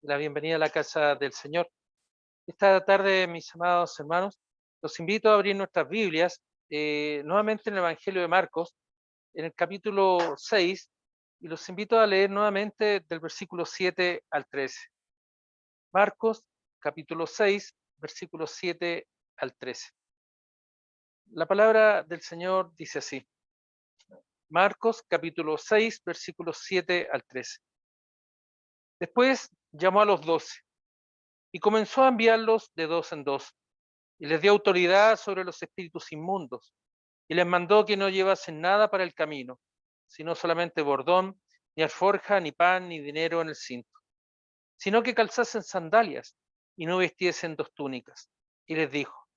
la bienvenida a la casa del Señor. Esta tarde, mis amados hermanos, los invito a abrir nuestras Biblias nuevamente en el Evangelio de Marcos, en el capítulo 6, y los invito a leer nuevamente del versículo 7 al 13. Marcos, capítulo 6, versículos 7 al 13. La palabra del Señor dice así. Marcos, capítulo 6, versículos 7 al 13. Después llamó a los 12 y comenzó a enviarlos de dos en dos, y les dio autoridad sobre los espíritus inmundos, y les mandó que no llevasen nada para el camino, sino solamente bordón, ni alforja, ni pan, ni dinero en el cinto, sino que calzasen sandalias y no vistiesen dos túnicas. Y les dijo: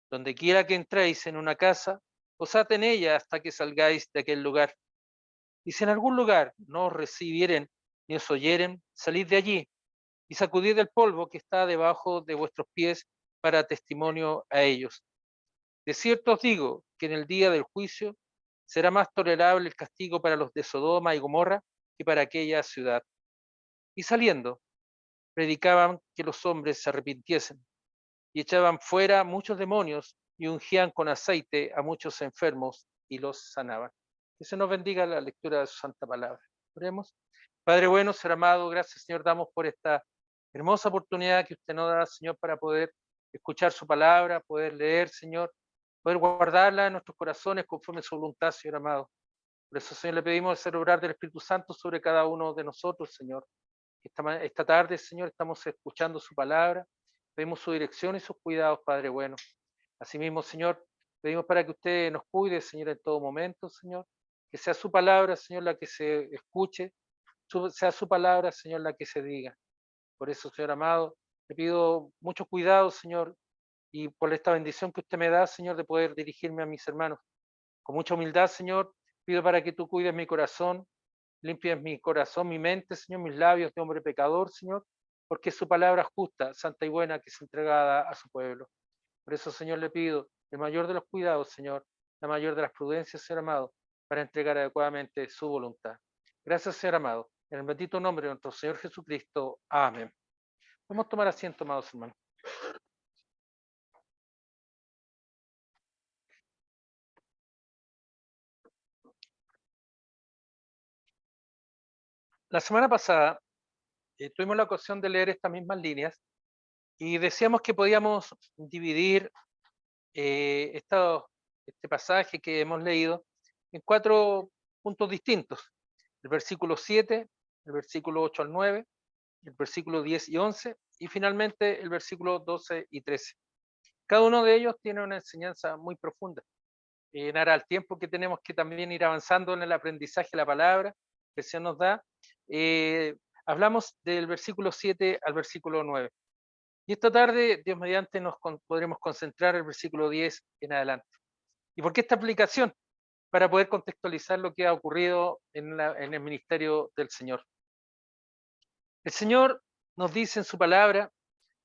donde quiera que entréis en una casa, posad en ella hasta que salgáis de aquel lugar. Y si en algún lugar no os recibieren ni os oyeren, salid de allí y sacudid el polvo que está debajo de vuestros pies para testimonio a ellos. De cierto os digo que en el día del juicio será más tolerable el castigo para los de Sodoma y Gomorra que para aquella ciudad. Y saliendo, predicaban que los hombres se arrepintiesen, y echaban fuera muchos demonios y ungían con aceite a muchos enfermos y los sanaban. Que se nos bendiga la lectura de su santa palabra. Oremos. Padre bueno, ser amado, gracias Señor damos por esta hermosa oportunidad que usted nos da, Señor, para poder escuchar su palabra, poder leer, Señor, poder guardarla en nuestros corazones conforme a su voluntad, Señor amado. Por eso, Señor, le pedimos hacer obrar del Espíritu Santo sobre cada uno de nosotros, Señor. Esta tarde, Señor, estamos escuchando su palabra, pedimos su dirección y sus cuidados, Padre bueno. Asimismo, Señor, pedimos para que usted nos cuide, Señor, en todo momento, Señor, que sea su palabra, Señor, la que se escuche, sea su palabra, Señor, la que se diga. Por eso, Señor amado, te pido mucho cuidado, Señor, y por esta bendición que usted me da, Señor, de poder dirigirme a mis hermanos. Con mucha humildad, Señor, pido para que tú cuides mi corazón, limpies mi corazón, mi mente, Señor, mis labios de hombre pecador, Señor, porque es su palabra justa, santa y buena que es entregada a su pueblo. Por eso, Señor, le pido el mayor de los cuidados, Señor, la mayor de las prudencias, Señor amado, para entregar adecuadamente su voluntad. Gracias, Señor amado. En el bendito nombre de nuestro Señor Jesucristo. Amén. Podemos tomar asiento, amados hermanos. La semana pasada tuvimos la ocasión de leer estas mismas líneas y decíamos que podíamos dividir este pasaje que hemos leído en cuatro puntos distintos: el versículo 7, el versículo 8 al 9, el versículo 10 y 11 y finalmente el versículo 12 y 13. Cada uno de ellos tiene una enseñanza muy profunda. En aras al tiempo que tenemos que también ir avanzando en el aprendizaje de la palabra que se nos da, eh, hablamos del versículo 7 al versículo 9. Y esta tarde, Dios mediante, podremos concentrar el versículo 10 en adelante. ¿Y por qué esta aplicación? Para poder contextualizar lo que ha ocurrido en el ministerio del Señor. El Señor nos dice en su palabra,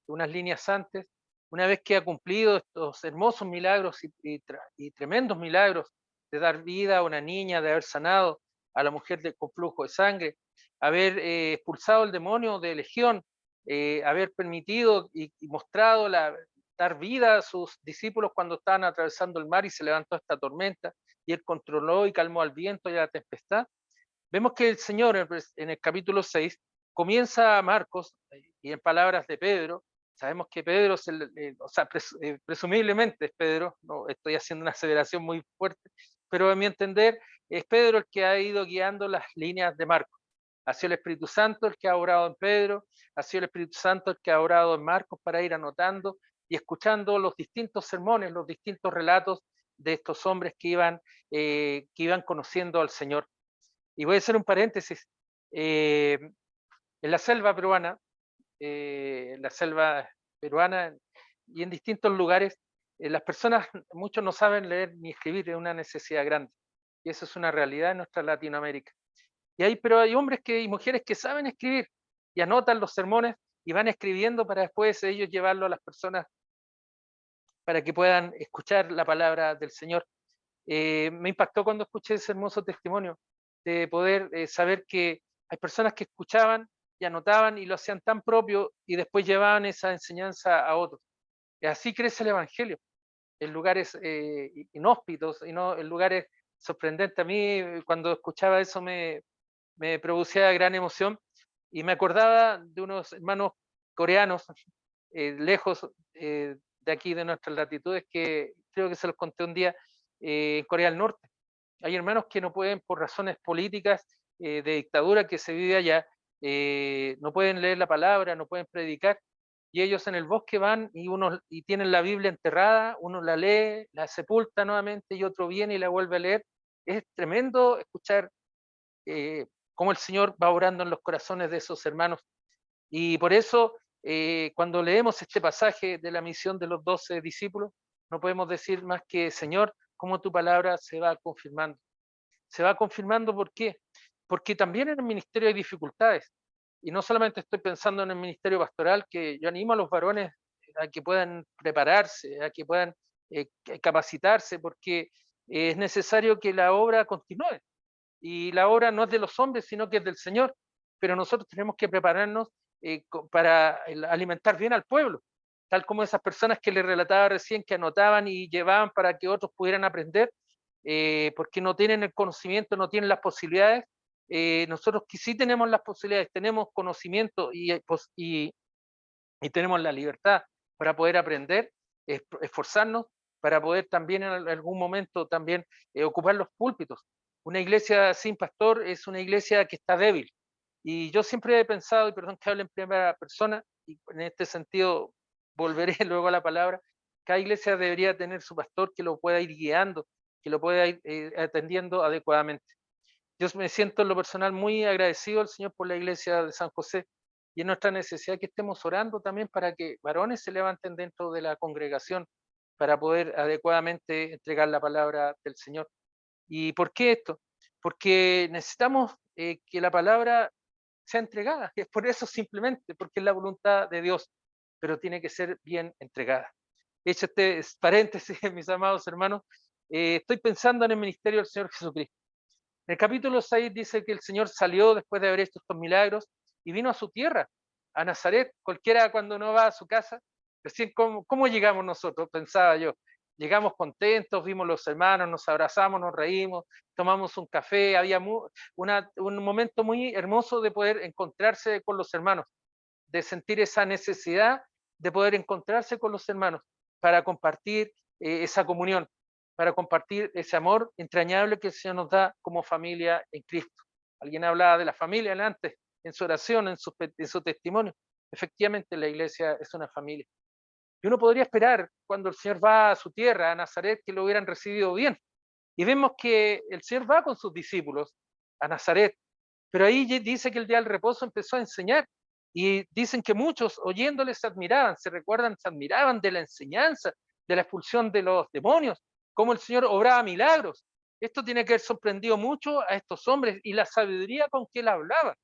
unas líneas antes, una vez que ha cumplido estos hermosos milagros y tremendos milagros de dar vida a una niña, de haber sanado a la mujer con flujo de sangre, haber expulsado el demonio de legión, haber permitido y mostrado dar vida a sus discípulos cuando estaban atravesando el mar y se levantó esta tormenta y él controló y calmó al viento y a la tempestad. Vemos que el Señor en el capítulo 6 comienza a Marcos, y en palabras de Pedro, sabemos que Pedro, o sea, presumiblemente es Pedro, no estoy haciendo una aseveración muy fuerte, pero a mi entender es Pedro el que ha ido guiando las líneas de Marcos. Ha sido el Espíritu Santo el que ha orado en Pedro, ha sido el Espíritu Santo el que ha orado en Marcos para ir anotando y escuchando los distintos sermones, los distintos relatos de estos hombres que iban conociendo al Señor. Y voy a hacer un paréntesis. En la selva peruana, y en distintos lugares, las personas, muchos no saben leer ni escribir, es una necesidad grande. Y eso es una realidad en nuestra Latinoamérica. Pero hay hombres y mujeres que saben escribir y anotan los sermones y van escribiendo para después ellos llevarlo a las personas para que puedan escuchar la palabra del Señor. Me impactó cuando escuché ese hermoso testimonio de poder saber que hay personas que escuchaban y anotaban y lo hacían tan propio y después llevaban esa enseñanza a otros. Y así crece el Evangelio, en lugares inhóspitos y no en lugares sorprendentes. A mí cuando escuchaba eso me producía gran emoción y me acordaba de unos hermanos coreanos lejos de aquí, de nuestras latitudes, que creo que se los conté un día, en Corea del Norte. Hay hermanos que no pueden, por razones políticas de dictadura que se vive allá, no pueden leer la palabra, no pueden predicar, y ellos en el bosque van y tienen la Biblia enterrada, uno la lee, la sepulta nuevamente y otro viene y la vuelve a leer. Es tremendo escuchar cómo el Señor va obrando en los corazones de esos hermanos. Y por eso, cuando leemos este pasaje de la misión de los 12 discípulos, no podemos decir más que, Señor, cómo tu palabra se va confirmando. Se va confirmando, ¿por qué? Porque también en el ministerio hay dificultades. Y no solamente estoy pensando en el ministerio pastoral, que yo animo a los varones a que puedan prepararse, a que puedan capacitarse, porque es necesario que la obra continúe. Y la obra no es de los hombres, sino que es del Señor. Pero nosotros tenemos que prepararnos para alimentar bien al pueblo, tal como esas personas que les relataba recién, que anotaban y llevaban para que otros pudieran aprender, porque no tienen el conocimiento, no tienen las posibilidades. Nosotros que sí tenemos las posibilidades, tenemos conocimiento y tenemos la libertad para poder aprender, esforzarnos para poder también en algún momento también ocupar los púlpitos. Una iglesia sin pastor es una iglesia que está débil. Y yo siempre he pensado, y perdón que hable en primera persona, y en este sentido volveré luego a la palabra, cada iglesia debería tener su pastor que lo pueda ir guiando, que lo pueda ir atendiendo adecuadamente. Yo me siento en lo personal muy agradecido al Señor por la iglesia de San José y es nuestra necesidad que estemos orando también para que varones se levanten dentro de la congregación para poder adecuadamente entregar la palabra del Señor. ¿Y por qué esto? Porque necesitamos que la palabra sea entregada. Es por eso simplemente, porque es la voluntad de Dios, pero tiene que ser bien entregada. Hecho este paréntesis, mis amados hermanos, estoy pensando en el ministerio del Señor Jesucristo. En el capítulo 6 dice que el Señor salió después de haber hecho estos milagros y vino a su tierra, a Nazaret. Cualquiera cuando no va a su casa, recién cómo llegamos nosotros, pensaba yo. Llegamos contentos, vimos los hermanos, nos abrazamos, nos reímos, tomamos un café, había un momento muy hermoso de poder encontrarse con los hermanos, de sentir esa necesidad de poder encontrarse con los hermanos para compartir esa comunión, para compartir ese amor entrañable que el Señor nos da como familia en Cristo. Alguien hablaba de la familia antes, en su oración, en su testimonio. Efectivamente, la iglesia es una familia. Y uno podría esperar cuando el Señor va a su tierra, a Nazaret, que lo hubieran recibido bien. Y vemos que el Señor va con sus discípulos a Nazaret, pero ahí dice que el día del reposo empezó a enseñar y dicen que muchos oyéndole se admiraban, se recuerdan, se admiraban de la enseñanza, de la expulsión de los demonios, cómo el Señor obraba milagros. Esto tiene que haber sorprendido mucho a estos hombres y la sabiduría con que él hablaba.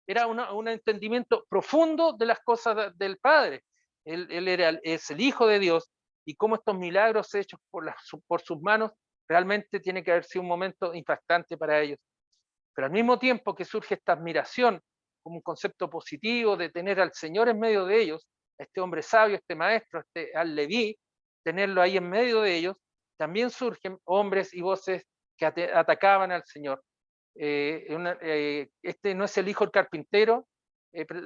Era un entendimiento profundo de las cosas del Padre. Él es el Hijo de Dios y cómo estos milagros hechos por sus manos realmente tiene que haber sido un momento impactante para ellos. Pero al mismo tiempo que surge esta admiración como un concepto positivo de tener al Señor en medio de ellos, este hombre sabio, este maestro, al Leví, tenerlo ahí en medio de ellos, también surgen hombres y voces que atacaban al Señor. Este no es el hijo del carpintero,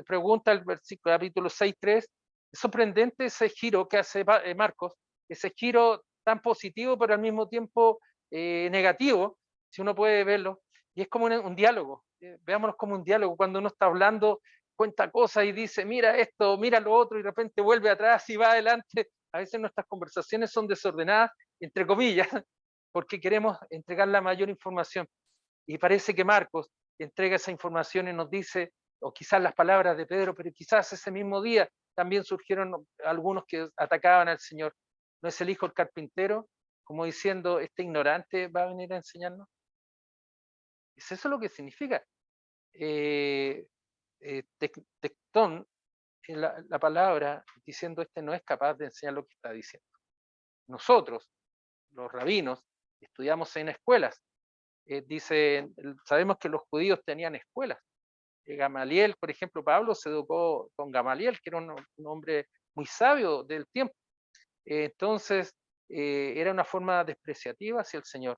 pregunta el versículo capítulo 6:3. Es sorprendente ese giro que hace Marcos, ese giro tan positivo, pero al mismo tiempo negativo, si uno puede verlo, y es como un diálogo, veámonos como un diálogo, cuando uno está hablando, cuenta cosas y dice, mira esto, mira lo otro, y de repente vuelve atrás y va adelante. A veces nuestras conversaciones son desordenadas, entre comillas, porque queremos entregar la mayor información. Y parece que Marcos entrega esa información y nos dice, o quizás las palabras de Pedro, pero quizás ese mismo día también surgieron algunos que atacaban al Señor. ¿No es el hijo del carpintero? Como diciendo, este ignorante va a venir a enseñarnos. ¿Es eso lo que significa? Eh, Tectón, la palabra, diciendo este no es capaz de enseñar lo que está diciendo. Nosotros, los rabinos, estudiamos en escuelas. Sabemos que los judíos tenían escuelas Gamaliel, por ejemplo, Pablo se educó con Gamaliel, que era un hombre muy sabio del tiempo. Entonces, era una forma despreciativa hacia el Señor.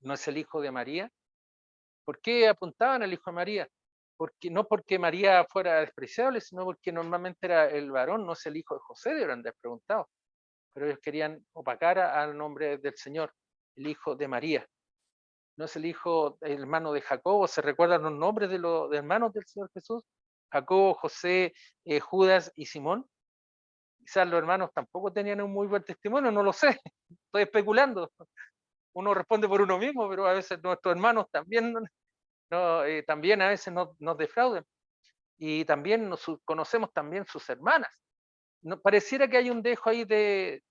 No es el hijo de María. ¿Por qué apuntaban al hijo de María? Porque, no porque María fuera despreciable, sino porque normalmente era el varón, no es el hijo de José, deberían haber preguntado. Pero ellos querían opacar al nombre del Señor, el hijo de María. No es el hijo, el hermano de Jacobo. ¿Se recuerdan los nombres de los hermanos del Señor Jesús? Jacobo, José, Judas y Simón. Quizás los hermanos tampoco tenían un muy buen testimonio, no lo sé, estoy especulando. Uno responde por uno mismo, pero a veces nuestros hermanos también, también a veces nos defraudan. Y también conocemos también sus hermanas. No, pareciera que hay un dejo ahí de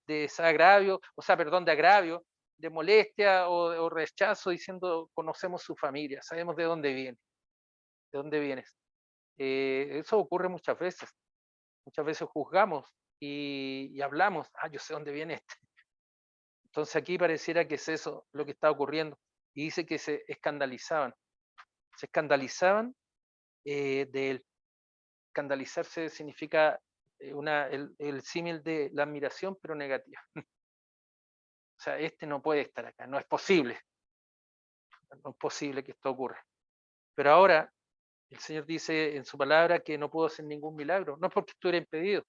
desagravio, o sea, perdón, de agravio, de molestia o rechazo, diciendo conocemos su familia, sabemos de dónde viene, de dónde vienes. Eso ocurre muchas veces. Muchas veces juzgamos y hablamos, yo sé dónde viene este. Entonces aquí pareciera que es eso lo que está ocurriendo. Y dice que se escandalizaban. Se escandalizaban de él. Escandalizarse significa el símil de la admiración, pero negativa. O sea, este no puede estar acá, no es posible. No es posible que esto ocurra. Pero ahora el Señor dice en su palabra que no pudo hacer ningún milagro. No es porque estuviera impedido,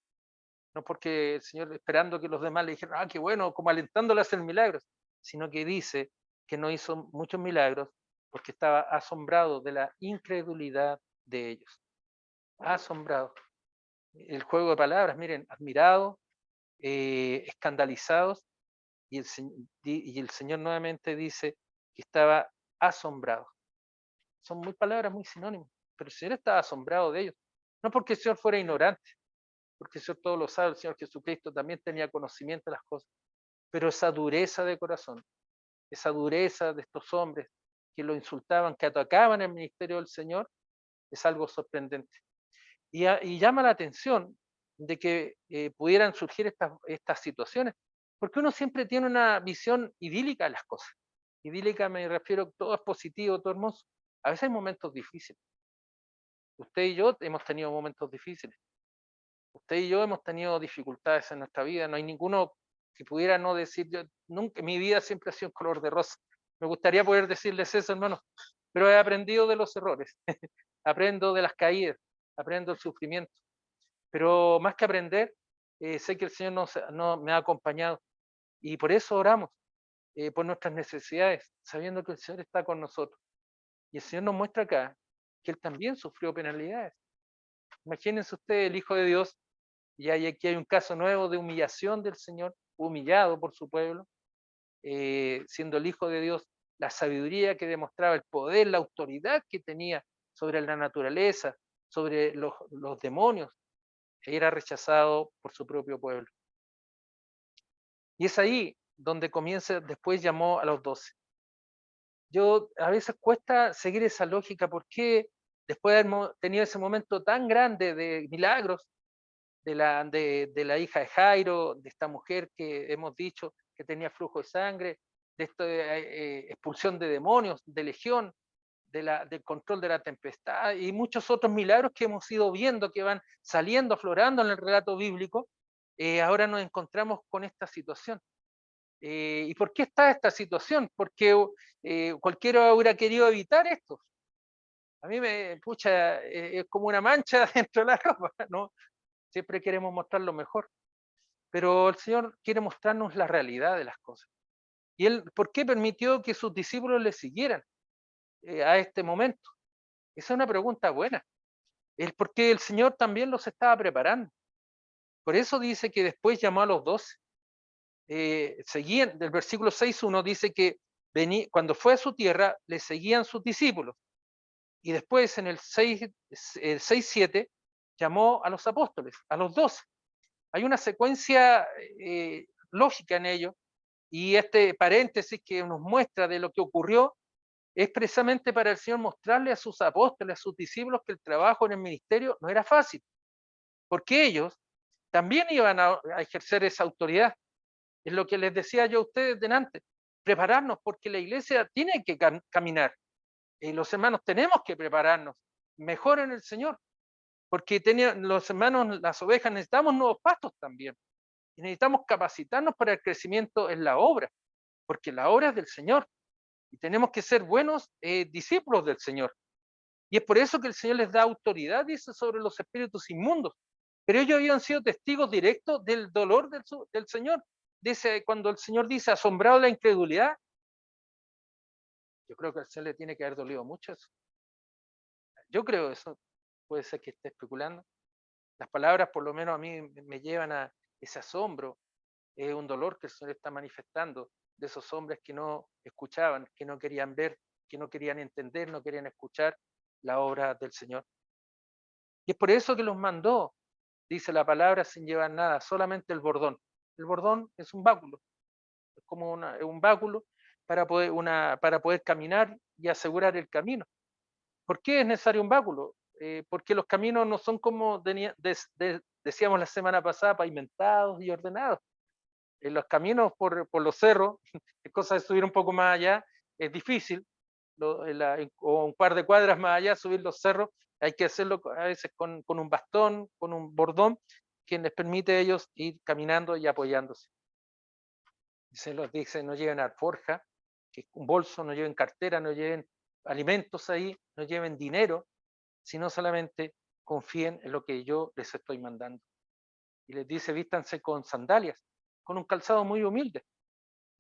no porque el Señor esperando que los demás le dijeran, qué bueno, como alentándole a hacer milagros, sino que dice que no hizo muchos milagros porque estaba asombrado de la incredulidad de ellos. Asombrado. El juego de palabras, miren, admirados, escandalizados, y el Señor nuevamente dice que estaba asombrado. Son muy palabras muy sinónimas, pero el Señor estaba asombrado de ellos. No porque el Señor fuera ignorante, porque el Señor todo lo sabe, el Señor Jesucristo también tenía conocimiento de las cosas, pero esa dureza de corazón, esa dureza de estos hombres que lo insultaban, que atacaban el ministerio del Señor, es algo sorprendente. Y llama la atención de que pudieran surgir estas situaciones, porque uno siempre tiene una visión idílica de las cosas. Idílica me refiero a todo es positivo, todo hermoso. A veces hay momentos difíciles. Usted y yo hemos tenido momentos difíciles. Usted y yo hemos tenido dificultades en nuestra vida. No hay ninguno que pudiera no decir, yo nunca, mi vida siempre ha sido un color de rosa. Me gustaría poder decirles eso, hermano, pero he aprendido de los errores, aprendo de las caídas, aprendo el sufrimiento. Pero más que aprender, sé que el Señor me ha acompañado y por eso oramos por nuestras necesidades, sabiendo que el Señor está con nosotros. Y el Señor nos muestra acá que Él también sufrió penalidades. Imagínense ustedes, el Hijo de Dios, y aquí hay un caso nuevo de humillación del Señor, humillado por su pueblo, siendo el Hijo de Dios, la sabiduría que demostraba, el poder, la autoridad que tenía sobre la naturaleza, sobre los demonios, era rechazado por su propio pueblo. Y es ahí donde comienza, después llamó a los 12. Yo a veces cuesta seguir esa lógica, porque después de haber tenido ese momento tan grande de milagros, de la hija de Jairo, de esta mujer que hemos dicho que tenía flujo de sangre, de esta expulsión de demonios, de legión, del control de la tempestad y muchos otros milagros que hemos ido viendo que van saliendo, aflorando en el relato bíblico, ahora nos encontramos con esta situación. ¿Y por qué está esta situación? Porque cualquiera hubiera querido evitar esto. A mí pucha, es como una mancha dentro de la ropa, ¿no? Siempre queremos mostrar lo mejor, pero el Señor quiere mostrarnos la realidad de las cosas. ¿Y Él por qué permitió que sus discípulos le siguieran a este momento? Esa es una pregunta buena. Es porque el Señor también los estaba preparando. Por eso dice que después llamó a los 12. Seguían, del versículo 6:1 dice que cuando fue a su tierra, le seguían sus discípulos. Y después en el 6:7 llamó a los apóstoles, a los 12. Hay una secuencia lógica en ello, y este paréntesis que nos muestra de lo que ocurrió es precisamente para el Señor mostrarle a sus apóstoles, a sus discípulos, que el trabajo en el ministerio no era fácil, porque ellos también iban a ejercer esa autoridad. Es lo que les decía yo a ustedes delante, prepararnos, porque la iglesia tiene que caminar. los hermanos tenemos que prepararnos mejor en el Señor, porque los hermanos, las ovejas, necesitamos nuevos pastos también. Y necesitamos capacitarnos para el crecimiento en la obra, porque la obra es del Señor. Y tenemos que ser buenos discípulos del Señor. Y es por eso que el Señor les da autoridad, dice, sobre los espíritus inmundos. Pero ellos habían sido testigos directos del dolor del Señor. Dice, cuando el Señor dice, asombrado de la incredulidad, yo creo que al Señor le tiene que haber dolido mucho eso. Yo creo eso, puede ser que esté especulando. Las palabras, por lo menos a mí, me llevan a ese asombro. Es un dolor que el Señor está manifestando de esos hombres que no escuchaban, que no querían ver, que no querían entender, no querían escuchar la obra del Señor. Y es por eso que los mandó, dice la palabra, sin llevar nada, solamente el bordón. El bordón es un báculo, es como un báculo para poder caminar y asegurar el camino. ¿Por qué es necesario un báculo? Porque los caminos no son como decíamos la semana pasada, pavimentados y ordenados. En los caminos por los cerros, es cosa de subir un poco más allá, es difícil, o un par de cuadras más allá, subir los cerros, hay que hacerlo a veces con un bastón, con un bordón, que les permite a ellos ir caminando y apoyándose. Se los dice, no lleven alforja, que es un bolso, no lleven cartera, no lleven alimentos ahí, no lleven dinero, sino solamente confíen en lo que yo les estoy mandando. Y les dice, vístanse con sandalias, con un calzado muy humilde.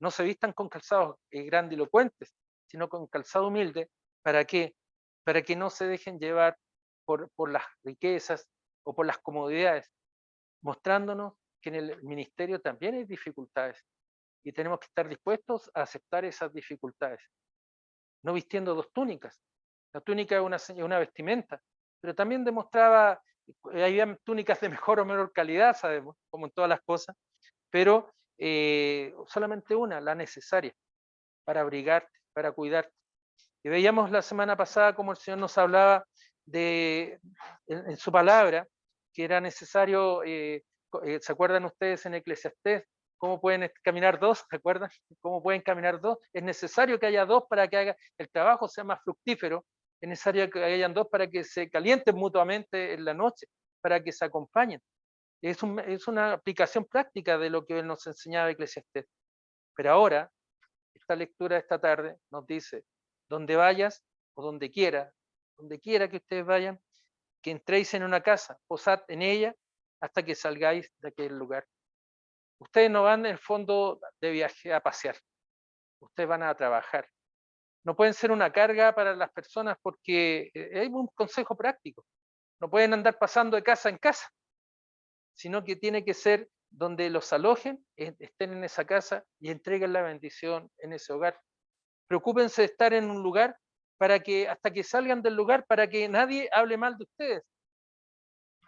No se vistan con calzados grandilocuentes, sino con calzado humilde. ¿Para qué? Para que no se dejen llevar por las riquezas o por las comodidades, mostrándonos que en el ministerio también hay dificultades y tenemos que estar dispuestos a aceptar esas dificultades. No vistiendo dos túnicas. La túnica es una vestimenta, pero también demostraba, había túnicas de mejor o menor calidad, sabemos, como en todas las cosas, pero solamente una, la necesaria, para abrigarte, para cuidarte. Y veíamos la semana pasada cómo el Señor nos hablaba en su palabra, que era necesario, ¿se acuerdan ustedes en Eclesiastés? ¿Cómo pueden caminar dos? ¿Se acuerdan? ¿Cómo pueden caminar dos? Es necesario que haya dos para que el trabajo sea más fructífero. Es necesario que hayan dos para que se calienten mutuamente en la noche, para que se acompañen. Es una aplicación práctica de lo que él nos enseñaba Eclesiastés. Pero ahora, esta lectura de esta tarde nos dice, donde vayas o donde quiera que ustedes vayan, que entréis en una casa, posad en ella hasta que salgáis de aquel lugar. Ustedes no van en el fondo de viaje a pasear, ustedes van a trabajar. No pueden ser una carga para las personas porque hay un consejo práctico. No pueden andar pasando de casa en casa, sino que tiene que ser donde los alojen, estén en esa casa y entreguen la bendición en ese hogar. Preocúpense de estar en un lugar para que hasta que salgan del lugar para que nadie hable mal de ustedes.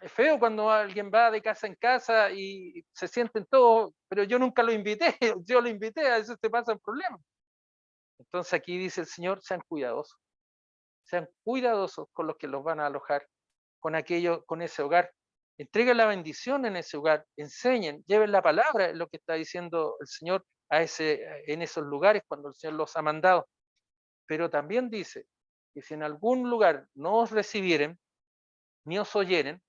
Es feo cuando alguien va de casa en casa y se sienten todos, pero yo nunca lo invité, yo lo invité, a veces te pasan problemas. Entonces aquí dice el Señor, sean cuidadosos con los que los van a alojar, con aquello, con ese hogar. Entreguen la bendición en ese hogar, enseñen, lleven la palabra, es lo que está diciendo el Señor en esos lugares cuando el Señor los ha mandado. Pero también dice que si en algún lugar no os recibieren, ni os oyeren,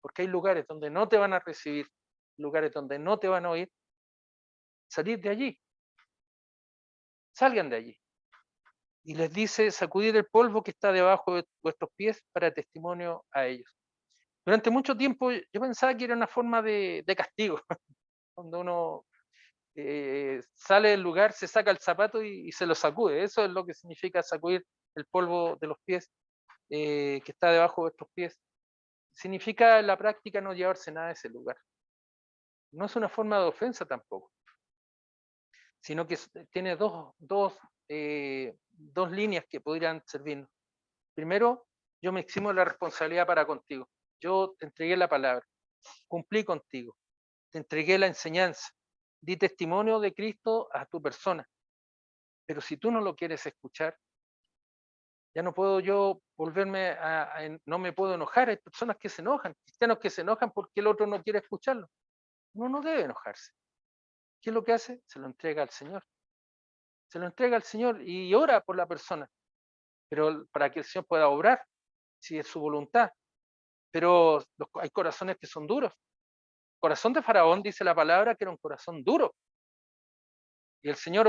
porque hay lugares donde no te van a recibir, lugares donde no te van a oír, salid de allí, salgan de allí. Y les dice, sacudid el polvo que está debajo de vuestros pies para testimonio a ellos. Durante mucho tiempo yo pensaba que era una forma de castigo, cuando uno sale del lugar, se saca el zapato y se lo sacude. Eso es lo que significa sacudir el polvo de los pies que está debajo de vuestros pies. Significa en la práctica no llevarse nada de ese lugar. No es una forma de ofensa tampoco, sino que tiene dos líneas que podrían servirnos. Primero, yo me eximo de la responsabilidad para contigo. Yo te entregué la palabra, cumplí contigo, te entregué la enseñanza, di testimonio de Cristo a tu persona. Pero si tú no lo quieres escuchar, ya no puedo yo volverme no me puedo enojar. Hay personas que se enojan, cristianos que se enojan porque el otro no quiere escucharlo. Uno no debe enojarse. ¿Qué es lo que hace? Se lo entrega al Señor. Se lo entrega al Señor y ora por la persona. pero para que el Señor pueda obrar, si es su voluntad. Pero hay corazones que son duros. El corazón de Faraón, dice la palabra, que era un corazón duro. Y el Señor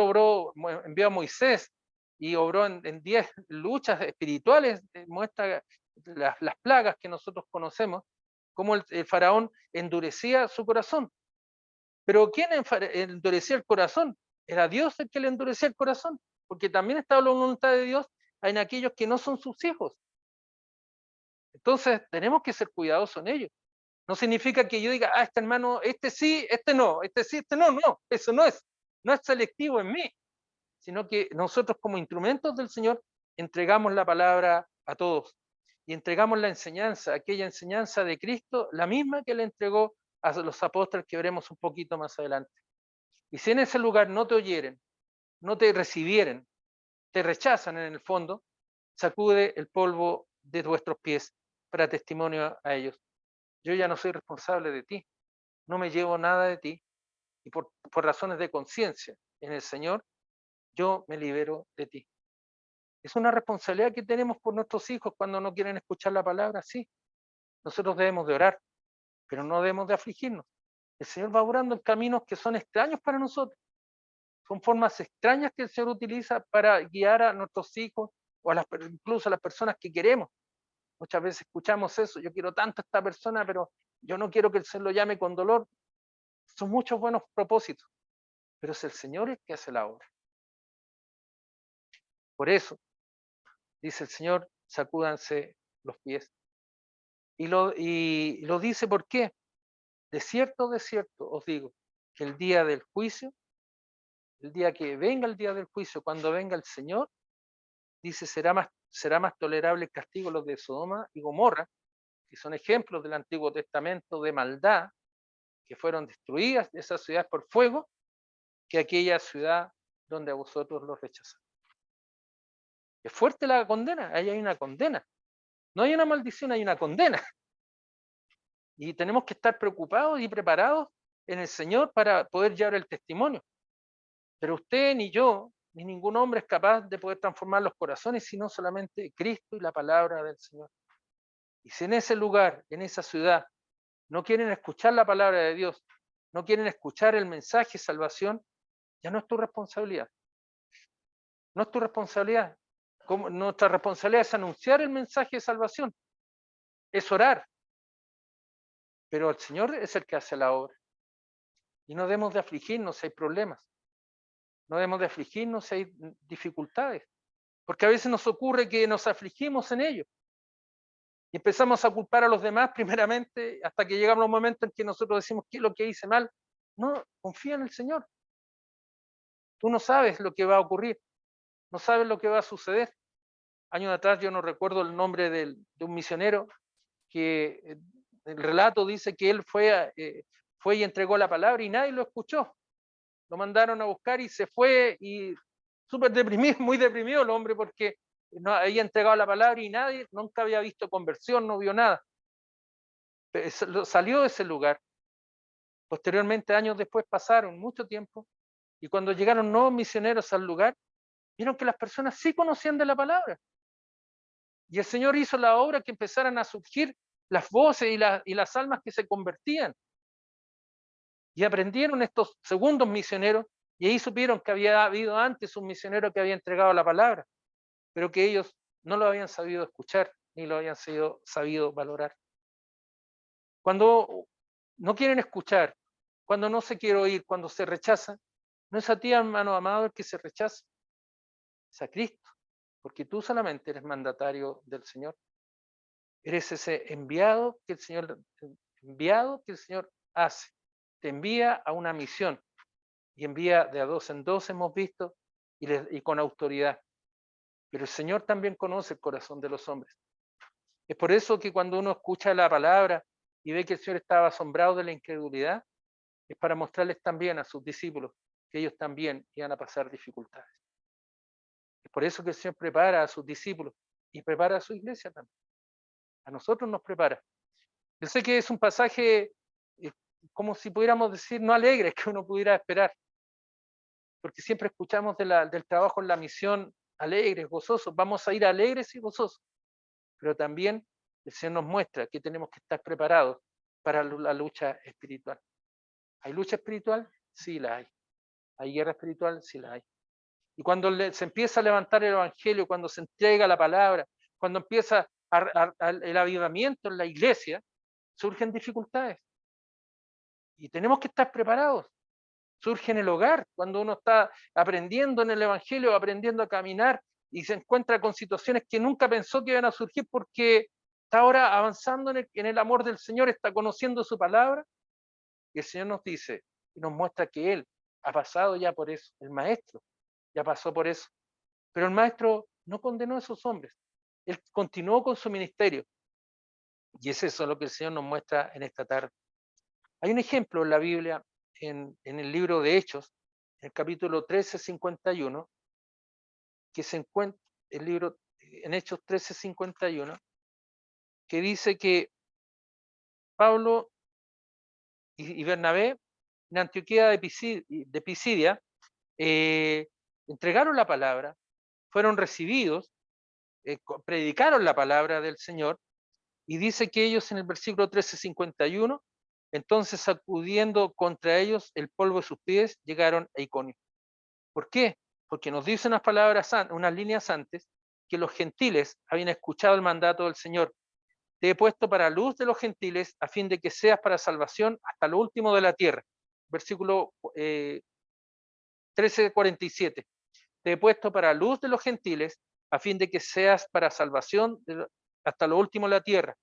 envió a Moisés y obró en 10 luchas espirituales, muestra las plagas que nosotros conocemos, cómo el faraón endurecía su corazón. Pero ¿quién endurecía el corazón? Era Dios el que le endurecía el corazón, porque también estaba la voluntad de Dios en aquellos que no son sus hijos. Entonces tenemos que ser cuidadosos en ello. No significa que yo diga, este hermano, este sí, este no, este sí, este no, no, eso no es selectivo en mí, sino que nosotros como instrumentos del Señor entregamos la palabra a todos y entregamos la enseñanza, aquella enseñanza de Cristo, la misma que le entregó a los apóstoles que veremos un poquito más adelante. Y si en ese lugar no te oyeren, no te recibieren, te rechazan en el fondo, sacude el polvo de vuestros pies para testimonio a ellos. Yo ya no soy responsable de ti, no me llevo nada de ti, y por razones de conciencia en el Señor, yo me libero de ti. Es una responsabilidad que tenemos por nuestros hijos cuando no quieren escuchar la palabra, sí. Nosotros debemos de orar, pero no debemos de afligirnos. El Señor va obrando en caminos que son extraños para nosotros. Son formas extrañas que el Señor utiliza para guiar a nuestros hijos o incluso a las personas que queremos. Muchas veces escuchamos eso, yo quiero tanto a esta persona, pero yo no quiero que el Señor lo llame con dolor. Son muchos buenos propósitos, pero es el Señor el que hace la obra. Por eso, dice el Señor, sacúdanse los pies. Y lo dice ¿por qué? De cierto os digo, que el día del juicio, el día que venga el día del juicio, cuando venga el Señor, dice, será más tolerable el castigo los de Sodoma y Gomorra, que son ejemplos del Antiguo Testamento de maldad, que fueron destruidas esas ciudades por fuego, que aquella ciudad donde a vosotros los rechazaron. Es fuerte la condena, ahí hay una condena. No hay una maldición, hay una condena. Y tenemos que estar preocupados y preparados en el Señor para poder llevar el testimonio. Pero usted ni yo, ni ningún hombre es capaz de poder transformar los corazones, sino solamente Cristo y la palabra del Señor. Y si en ese lugar, en esa ciudad, no quieren escuchar la palabra de Dios, no quieren escuchar el mensaje de salvación, ya no es tu responsabilidad. No es tu responsabilidad. Nuestra responsabilidad es anunciar el mensaje de salvación, es orar, pero el Señor es el que hace la obra. Y no debemos de afligirnos si hay problemas, no debemos de afligirnos si hay dificultades, porque a veces nos ocurre que nos afligimos en ello y empezamos a culpar a los demás primeramente hasta que llegamos a un momento en que nosotros decimos, ¿qué es lo que hice mal? No, confía en el Señor. Tú no sabes lo que va a ocurrir, no sabes lo que va a suceder. Años atrás yo no recuerdo el nombre de un misionero que el relato dice que él fue y entregó la palabra y nadie lo escuchó. Lo mandaron a buscar y se fue y súper deprimido, muy deprimido el hombre porque no había entregado la palabra y nadie, nunca había visto conversión, no vio nada. Salió de ese lugar. Posteriormente, años después, pasaron mucho tiempo y cuando llegaron nuevos misioneros al lugar, vieron que las personas sí conocían de la palabra. Y el Señor hizo la obra que empezaran a surgir las voces y las almas que se convertían. Y aprendieron estos segundos misioneros y ahí supieron que había habido antes un misionero que había entregado la palabra, pero que ellos no lo habían sabido escuchar ni lo habían sabido valorar. Cuando no quieren escuchar, cuando no se quiere oír, cuando se rechaza, no es a ti, hermano amado, el que se rechaza, es a Cristo, porque tú solamente eres mandatario del Señor. Eres ese enviado que el Señor hace. Te envía a una misión y envía de a dos en dos, hemos visto, y con autoridad. Pero el Señor también conoce el corazón de los hombres. Es por eso que cuando uno escucha la palabra y ve que el Señor estaba asombrado de la incredulidad, es para mostrarles también a sus discípulos que ellos también iban a pasar dificultades. Es por eso que el Señor prepara a sus discípulos y prepara a su iglesia también. A nosotros nos prepara. Yo sé que es un pasaje como si pudiéramos decir no alegre que uno pudiera esperar, porque siempre escuchamos del trabajo en la misión alegres, gozosos, vamos a ir alegres y gozosos, pero también el Señor nos muestra que tenemos que estar preparados para la lucha espiritual. ¿Hay lucha espiritual? Sí la hay. ¿Hay guerra espiritual? Sí la hay. Y cuando se empieza a levantar el Evangelio, cuando se entrega la palabra, cuando empieza el avivamiento en la iglesia, surgen dificultades. Y tenemos que estar preparados. Surge en el hogar, cuando uno está aprendiendo en el Evangelio, aprendiendo a caminar y se encuentra con situaciones que nunca pensó que iban a surgir porque está ahora avanzando en el amor del Señor, está conociendo su palabra. Y el Señor nos dice y nos muestra que Él ha pasado ya por eso, el Maestro ya pasó por eso. Pero el Maestro no condenó a esos hombres, Él continuó con su ministerio. Y es eso lo que el Señor nos muestra en esta tarde. Hay un ejemplo en la Biblia, en el libro de Hechos, en el capítulo 13:51, que se encuentra el libro en Hechos 13:51, que dice que Pablo y Bernabé en Antioquía de Pisidia entregaron la palabra, fueron recibidos, predicaron la palabra del Señor, y dice que ellos en el versículo 13:51, entonces sacudiendo contra ellos el polvo de sus pies, llegaron a Iconio. ¿Por qué? Porque nos dice unas palabras, unas líneas antes, que los gentiles habían escuchado el mandato del Señor. Te he puesto para luz de los gentiles a fin de que seas para salvación hasta lo último de la tierra. Versículo 13:47. Te he puesto para luz de los gentiles a fin de que seas para salvación hasta lo último de la tierra.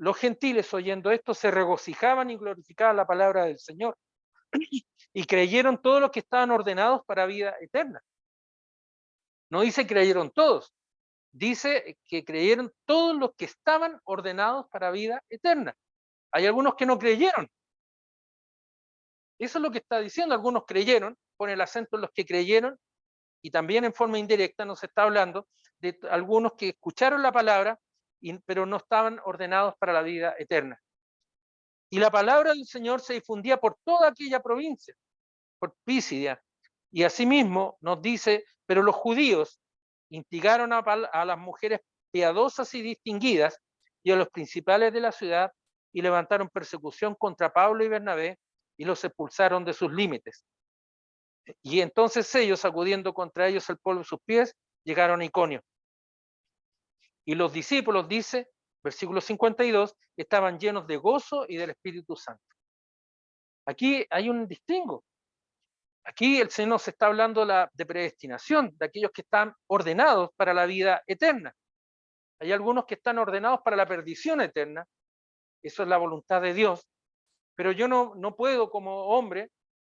Los gentiles, oyendo esto, se regocijaban y glorificaban la palabra del Señor y creyeron todos los que estaban ordenados para vida eterna. No dice creyeron todos, dice que creyeron todos los que estaban ordenados para vida eterna. Hay algunos que no creyeron. Eso es lo que está diciendo. Algunos creyeron, pone el acento en los que creyeron, y también en forma indirecta nos está hablando de algunos que escucharon la palabra, pero no estaban ordenados para la vida eterna. Y la palabra del Señor se difundía por toda aquella provincia, por Pisidia. Y asimismo nos dice, pero los judíos instigaron a las mujeres piadosas y distinguidas y a los principales de la ciudad y levantaron persecución contra Pablo y Bernabé y los expulsaron de sus límites. Y entonces ellos, sacudiendo contra ellos el polvo de sus pies, llegaron a Iconio. Y los discípulos, dice, versículo 52, estaban llenos de gozo y del Espíritu Santo. Aquí hay un distingo. Aquí el Señor nos está hablando de predestinación, de aquellos que están ordenados para la vida eterna. Hay algunos que están ordenados para la perdición eterna. Eso es la voluntad de Dios. Pero yo no puedo como hombre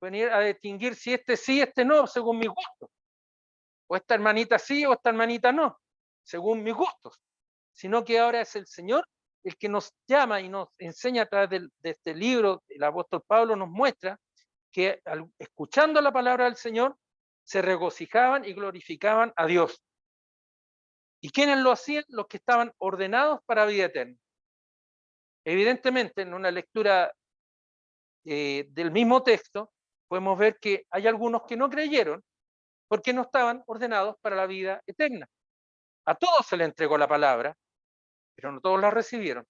venir a distinguir si este sí, este no, según mis gustos. O esta hermanita sí o esta hermanita no, según mis gustos. Sino que ahora es el Señor el que nos llama y nos enseña a través de este libro. El apóstol Pablo nos muestra que escuchando la palabra del Señor se regocijaban y glorificaban a Dios. ¿Y quiénes lo hacían? Los que estaban ordenados para vida eterna. Evidentemente, en una lectura del mismo texto, podemos ver que hay algunos que no creyeron porque no estaban ordenados para la vida eterna. A todos se les entregó la palabra, pero no todos la recibieron.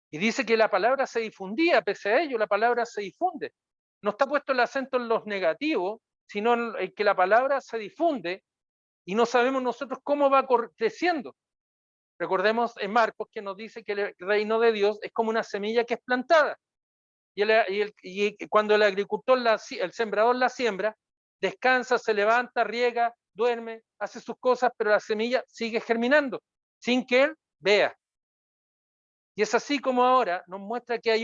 Y dice que la palabra se difundía, pese a ello, la palabra se difunde. No está puesto el acento en los negativos, sino en que la palabra se difunde y no sabemos nosotros cómo va creciendo. Recordemos en Marcos que nos dice que el reino de Dios es como una semilla que es plantada. Y cuando el agricultor, el sembrador la siembra, descansa, se levanta, riega, duerme, hace sus cosas, pero la semilla sigue germinando sin que él vea. Y es así como ahora nos muestra que hay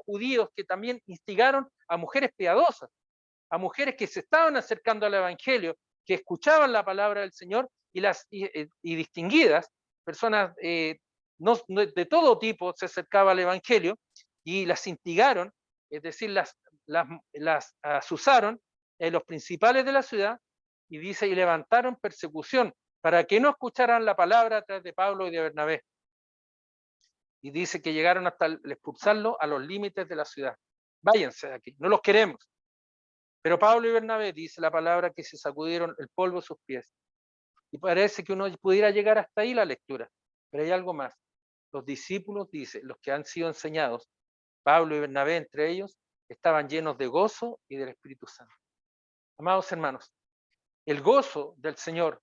judíos que también instigaron a mujeres piadosas, a mujeres que se estaban acercando al Evangelio, que escuchaban la palabra del Señor y distinguidas, personas de todo tipo se acercaban al Evangelio y las instigaron, es decir, las asusaron los principales de la ciudad y dice, y levantaron persecución para que no escucharan la palabra a través de Pablo y de Bernabé. Y dice que llegaron hasta expulsarlo a los límites de la ciudad. Váyanse de aquí, no los queremos. Pero Pablo y Bernabé, dice la palabra, que se sacudieron el polvo de sus pies. Y parece que uno pudiera llegar hasta ahí la lectura. Pero hay algo más. Los discípulos, dice, los que han sido enseñados, Pablo y Bernabé entre ellos, estaban llenos de gozo y del Espíritu Santo. Amados hermanos, el gozo del Señor,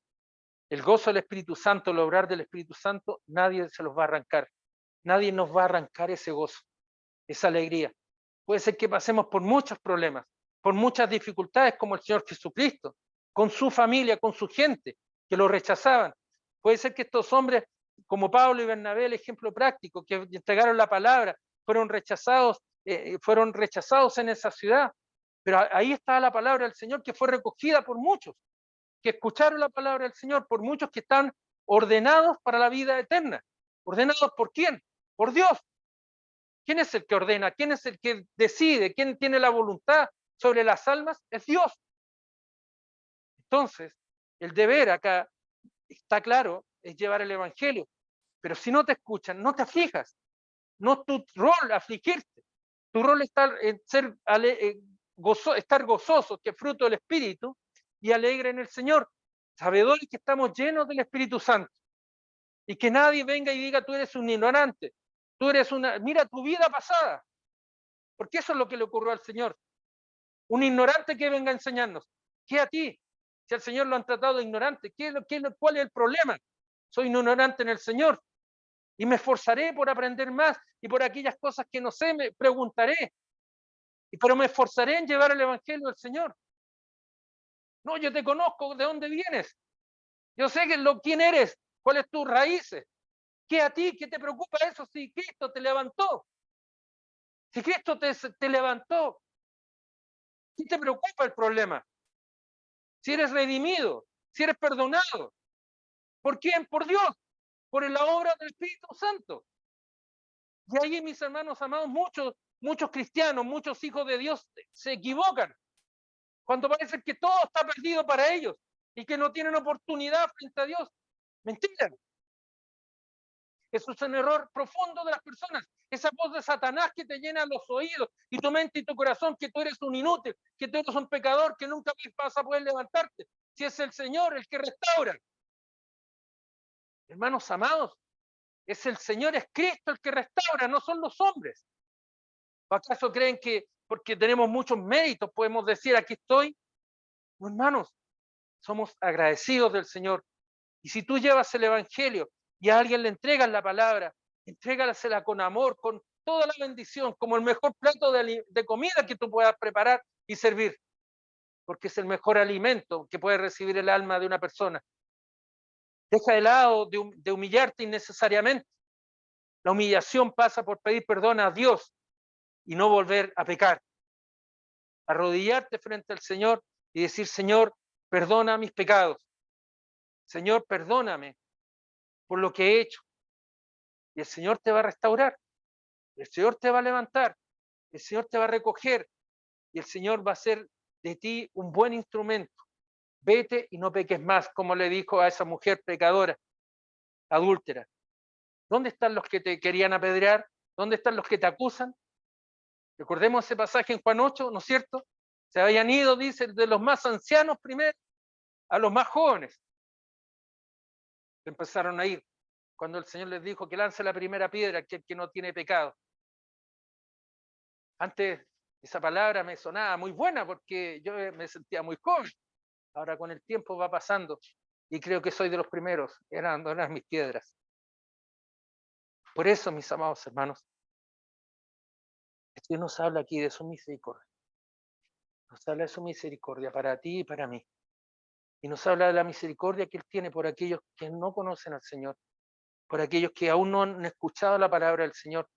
el gozo del Espíritu Santo, el obrar del Espíritu Santo, nadie se los va a arrancar. Nadie nos va a arrancar ese gozo, esa alegría. Puede ser que pasemos por muchos problemas, por muchas dificultades, como el Señor Jesucristo, con su familia, con su gente, que lo rechazaban. Puede ser que estos hombres, como Pablo y Bernabé, el ejemplo práctico, que entregaron la palabra, fueron rechazados en esa ciudad. Pero ahí está la palabra del Señor, que fue recogida por muchos, que escucharon la palabra del Señor, por muchos que están ordenados para la vida eterna. ¿Ordenados por quién? Por Dios. ¿Quién es el que ordena? ¿Quién es el que decide? ¿Quién tiene la voluntad sobre las almas? Es Dios. Entonces, el deber acá, está claro, es llevar el Evangelio. Pero si no te escuchan, no te aflijas. No tu rol afligirte. Tu rol está en estar gozoso, que es fruto del Espíritu, y alegre en el Señor, sabedores que estamos llenos del Espíritu Santo. Y que nadie venga y diga, tú eres un ignorante, tú eres mira tu vida pasada. Porque eso es lo que le ocurrió al Señor. Un ignorante que venga a enseñarnos. ¿Qué a ti? Si al Señor lo han tratado de ignorante, ¿cuál es el problema? Soy un ignorante en el Señor y me esforzaré por aprender más, y por aquellas cosas que no sé me preguntaré, pero me esforzaré en llevar el Evangelio del Señor. No, yo te conozco, ¿de dónde vienes? Yo sé quién eres, cuáles tus raíces. ¿Qué a ti? ¿Qué te preocupa eso si Cristo te levantó? Si Cristo te levantó, ¿qué te preocupa el problema? Si eres redimido, si eres perdonado. ¿Por quién? Por Dios, por la obra del Espíritu Santo. Y ahí, mis hermanos amados, muchos cristianos, muchos hijos de Dios se equivocan cuando parece que todo está perdido para ellos y que no tienen oportunidad frente a Dios. Mentira. Eso es un error profundo de las personas. Esa voz de Satanás que te llena los oídos y tu mente y tu corazón, que tú eres un inútil, que tú eres un pecador, que nunca vas a poder levantarte. Si es el Señor el que restaura. Hermanos amados, es el Señor, es Cristo el que restaura, no son los hombres. ¿O acaso creen que porque tenemos muchos méritos podemos decir aquí estoy? No, hermanos, somos agradecidos del Señor. Y si tú llevas el Evangelio y a alguien le entregas la palabra, entrégasela con amor, con toda la bendición, como el mejor plato de comida que tú puedas preparar y servir, porque es el mejor alimento que puede recibir el alma de una persona. Deja de lado de humillarte innecesariamente. La humillación pasa por pedir perdón a Dios y no volver a pecar. Arrodillarte frente al Señor y decir, Señor, perdona mis pecados. Señor, perdóname por lo que he hecho. Y el Señor te va a restaurar. El Señor te va a levantar. El Señor te va a recoger. Y el Señor va a hacer de ti un buen instrumento. Vete y no peques más, como le dijo a esa mujer pecadora, adúltera. ¿Dónde están los que te querían apedrear? ¿Dónde están los que te acusan? Recordemos ese pasaje en Juan 8, ¿no es cierto? Se habían ido, dice, de los más ancianos primero a los más jóvenes. Empezaron a ir cuando el Señor les dijo que lance la primera piedra aquel que no tiene pecado. Antes esa palabra me sonaba muy buena porque yo me sentía muy joven. Ahora con el tiempo va pasando y creo que soy de los primeros en abandonar mis piedras. Por eso, mis amados hermanos, Dios nos habla aquí de su misericordia. Nos habla de su misericordia para ti y para mí. Y nos habla de la misericordia que Él tiene por aquellos que no conocen al Señor, por aquellos que aún no han escuchado la palabra del Señor,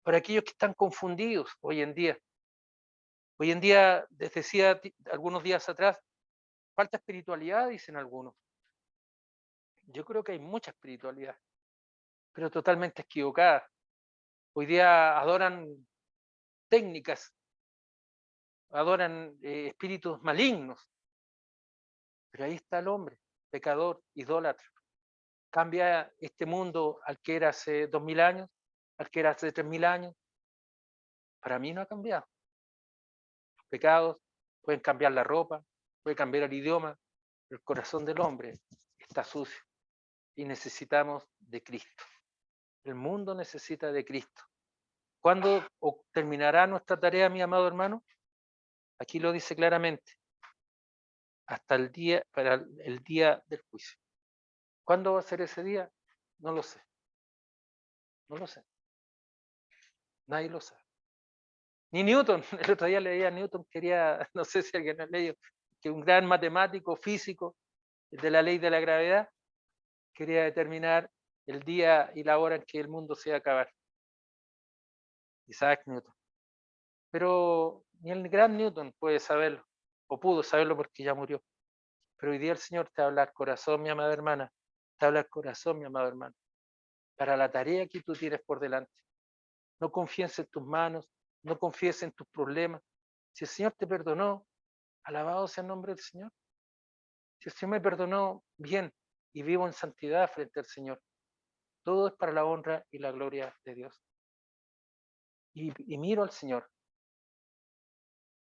por aquellos que están confundidos hoy en día. Hoy en día, les decía algunos días atrás, falta espiritualidad, dicen algunos. Yo creo que hay mucha espiritualidad, pero totalmente equivocada. Hoy día adoran técnicas, adoran espíritus malignos, pero ahí está el hombre, pecador, idólatra. Cambia este mundo al que era hace 2000 años, al que era hace 3000 años. Para mí no ha cambiado. Los pecados pueden cambiar la ropa, pueden cambiar el idioma, pero el corazón del hombre está sucio y necesitamos de Cristo. El mundo necesita de Cristo. ¿Cuándo terminará nuestra tarea, mi amado hermano? Aquí lo dice claramente, hasta el día, para el día del juicio. ¿Cuándo va a ser ese día? No lo sé, no lo sé. Nadie lo sabe. Ni Newton, el otro día leía a Newton, quería, no sé si alguien lo ha leído, que un gran matemático físico de la ley de la gravedad quería determinar el día y la hora en que el mundo se iba a acabar. Isaac Newton. Pero ni el gran Newton puede saberlo, o pudo saberlo porque ya murió. Pero hoy día el Señor te habla al corazón, mi amada hermana, te habla al corazón, mi amado hermano, para la tarea que tú tienes por delante. No confíes en tus manos, no confíes en tus problemas. Si el Señor te perdonó, alabado sea el nombre del Señor. Si el Señor me perdonó, bien, y vivo en santidad frente al Señor. Todo es para la honra y la gloria de Dios. Y miro al Señor.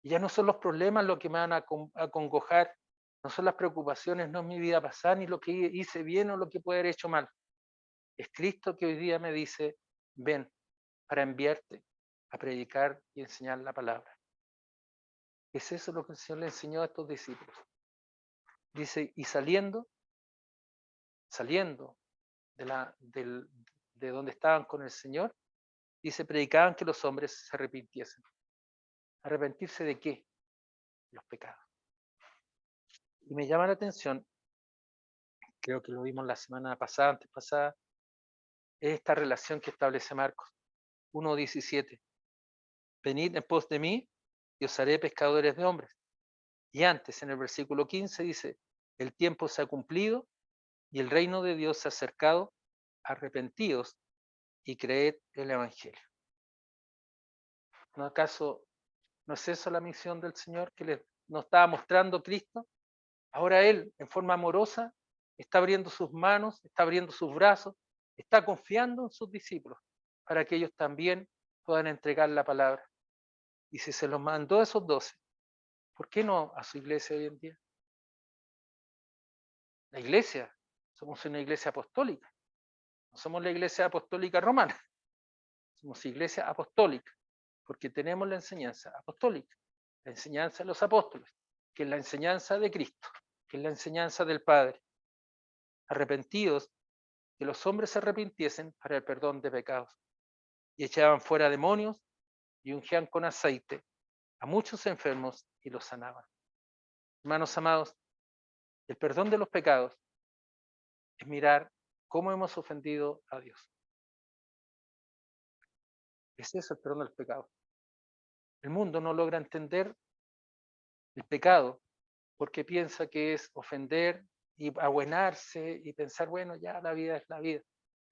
Y ya no son los problemas lo que me van a congojar, no son las preocupaciones, no es mi vida pasada, ni lo que hice bien o lo que puede haber hecho mal. Es Cristo que hoy día me dice, ven para enviarte a predicar y enseñar la palabra. Es eso lo que el Señor le enseñó a estos discípulos. Dice, y saliendo de donde estaban con el Señor, dice, predicaban que los hombres se arrepintiesen. ¿Arrepentirse de qué? Los pecados. Y me llama la atención, creo que lo vimos la semana pasada, antes pasada, es esta relación que establece Marcos 1:17. Venid en pos de mí y os haré pescadores de hombres. Y antes, en el versículo 15, dice, el tiempo se ha cumplido y el reino de Dios se ha acercado, arrepentíos y creed el Evangelio. ¿No acaso no es eso la misión del Señor que nos estaba mostrando Cristo? Ahora Él, en forma amorosa, está abriendo sus manos, está abriendo sus brazos, está confiando en sus discípulos para que ellos también puedan entregar la palabra. Y si se los mandó a esos 12, ¿por qué no a su iglesia hoy en día? La iglesia, somos una iglesia apostólica, no somos la iglesia apostólica romana, somos iglesia apostólica, porque tenemos la enseñanza apostólica, la enseñanza de los apóstoles, que es la enseñanza de Cristo, que es la enseñanza del Padre. Arrepentidos, que los hombres se arrepintiesen para el perdón de pecados, y echaban fuera demonios y ungían con aceite a muchos enfermos y los sanaban. Hermanos amados, el perdón de los pecados es mirar cómo hemos ofendido a Dios. Es eso el perdón del pecado. El mundo no logra entender el pecado porque piensa que es ofender y abuenarse y pensar, bueno, ya la vida es la vida.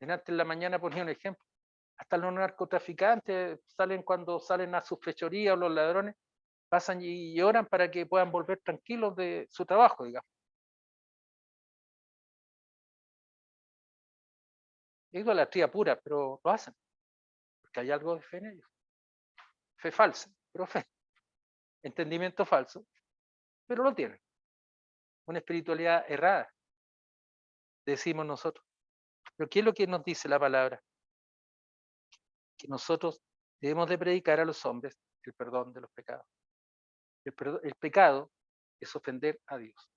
Antes en la mañana ponía un ejemplo. Hasta los narcotraficantes salen cuando salen a sus fechorías o los ladrones, pasan y oran para que puedan volver tranquilos de su trabajo, digamos. Es idolatría pura, pero lo hacen, porque hay algo de fe en ellos. Fe falsa, pero fe. Entendimiento falso, pero lo tienen. Una espiritualidad errada, decimos nosotros. Pero ¿qué es lo que nos dice la palabra? Que nosotros debemos de predicar a los hombres el perdón de los pecados. El pecado es ofender a Dios.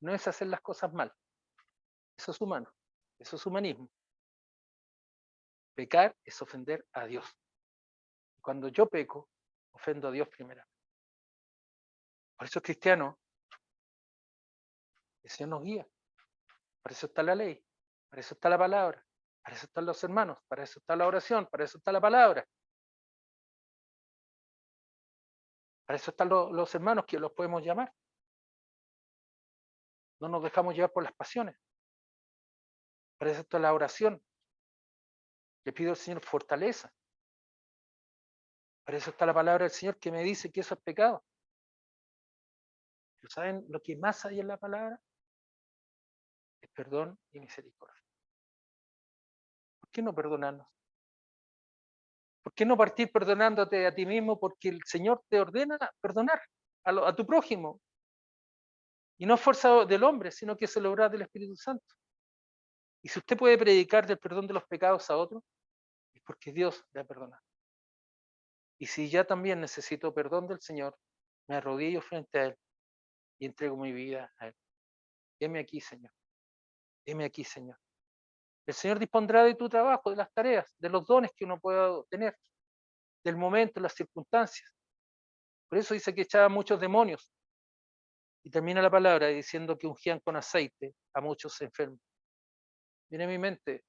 No es hacer las cosas mal. Eso es humano. Eso es humanismo. Pecar es ofender a Dios. Cuando yo peco, ofendo a Dios primero. Por eso es cristiano, el Señor nos guía. Para eso está la ley, para eso está la palabra, para eso están los hermanos, para eso está la oración, para eso está la palabra. Para eso están los hermanos que los podemos llamar. No nos dejamos llevar por las pasiones. Para eso está la oración. Le pido al Señor fortaleza. Para eso está la palabra del Señor que me dice que eso es pecado. ¿Pero saben lo que más hay en la palabra? Es perdón y misericordia. ¿Por qué no perdonarnos? ¿Por qué no partir perdonándote a ti mismo? Porque el Señor te ordena perdonar a tu prójimo. Y no es fuerza del hombre, sino que es el obrar del Espíritu Santo. Y si usted puede predicar del perdón de los pecados a otro, es porque Dios le ha perdonado. Y si ya también necesito perdón del Señor, me arrodillo frente a Él y entrego mi vida a Él. Heme aquí, Señor. Heme aquí, Señor. El Señor dispondrá de tu trabajo, de las tareas, de los dones que uno pueda tener, del momento, las circunstancias. Por eso dice que echaba muchos demonios. Y termina la palabra diciendo que ungían con aceite a muchos enfermos. Viene a mi mente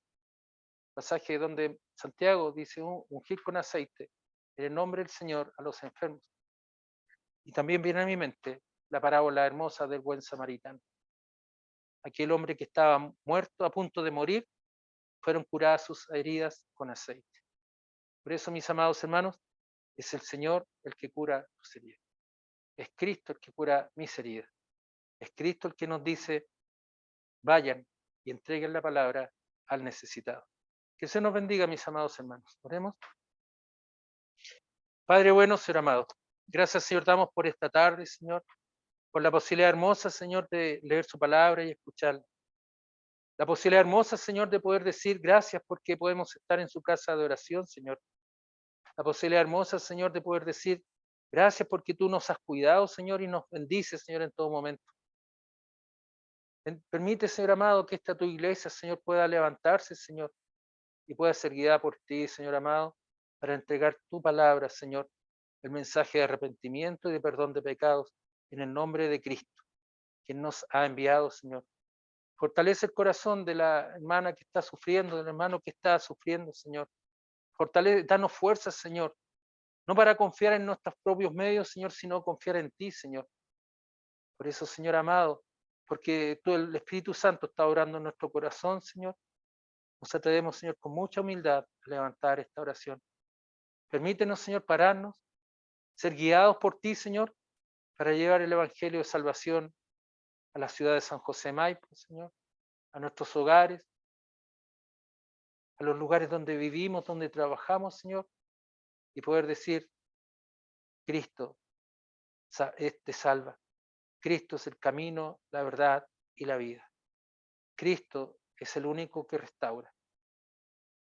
pasaje donde Santiago dice ungir con aceite en el nombre del Señor a los enfermos. Y también viene a mi mente la parábola hermosa del buen samaritano. Aquel hombre que estaba muerto, a punto de morir, fueron curadas sus heridas con aceite. Por eso, mis amados hermanos, es el Señor el que cura tus heridas. Es Cristo el que cura mis heridas. Es Cristo el que nos dice, vayan y entreguen la palabra al necesitado. Que se nos bendiga, mis amados hermanos. Oremos. Padre bueno, Señor amado, gracias, Señor, damos por esta tarde, Señor, por la posibilidad hermosa, Señor, de leer su palabra y escucharla. La posibilidad hermosa, Señor, de poder decir gracias porque podemos estar en su casa de oración, Señor. La posibilidad hermosa, Señor, de poder decir gracias porque tú nos has cuidado, Señor, y nos bendices, Señor, en todo momento. Permite, Señor amado, que esta tu iglesia, Señor, pueda levantarse, Señor, y pueda ser guiada por ti, Señor amado, para entregar tu palabra, Señor, el mensaje de arrepentimiento y de perdón de pecados en el nombre de Cristo, quien nos ha enviado, Señor. Fortalece el corazón de la hermana que está sufriendo, del hermano que está sufriendo, Señor. Fortalece, danos fuerzas, Señor, no para confiar en nuestros propios medios, Señor, sino confiar en ti, Señor. Por eso, Señor amado, porque tú, el Espíritu Santo, está orando en nuestro corazón, Señor, nos atrevemos, Señor, con mucha humildad a levantar esta oración. Permítenos, Señor, pararnos, ser guiados por ti, Señor, para llevar el Evangelio de salvación a la ciudad de San José Maipo, Señor, a nuestros hogares, a los lugares donde vivimos, donde trabajamos, Señor, y poder decir, Cristo te salva. Cristo es el camino, la verdad y la vida. Cristo es el único que restaura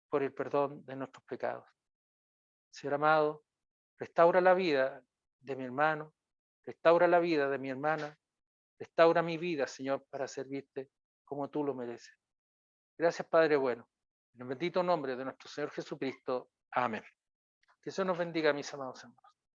por el perdón de nuestros pecados. Señor amado, restaura la vida de mi hermano, restaura la vida de mi hermana, restaura mi vida, Señor, para servirte como tú lo mereces. Gracias, Padre bueno. En el bendito nombre de nuestro Señor Jesucristo. Amén. Que Dios nos bendiga, mis amados hermanos.